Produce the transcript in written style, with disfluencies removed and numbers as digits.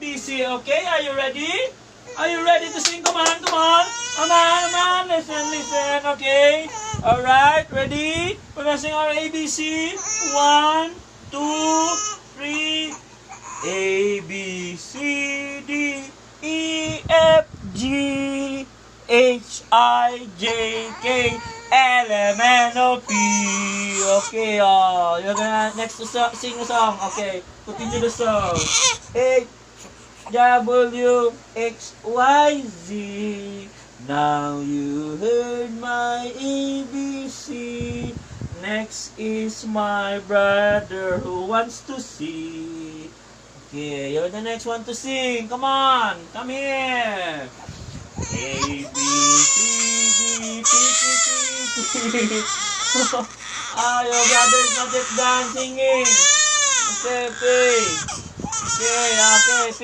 PC, okay? Are you ready? Are you ready to sing? Come on, come on. Come on, come on. Listen, listen, okay? Alright, ready? We're gonna sing our ABC. 1, 2, 3. A, B, C, D, E, F, G, H, I, J, K, L, M, N, O, P. Okay, you're gonna next to sing the song. Okay, continue the song. A, W, X, Y, Z. Now you heard my ABC. Next is my brother who wants to see. Okay, you're the next one to sing. Come on, come here. A, B, C, D, P, Q, T. Your brother is not yet done singing. Okay, okay. Okay, okay.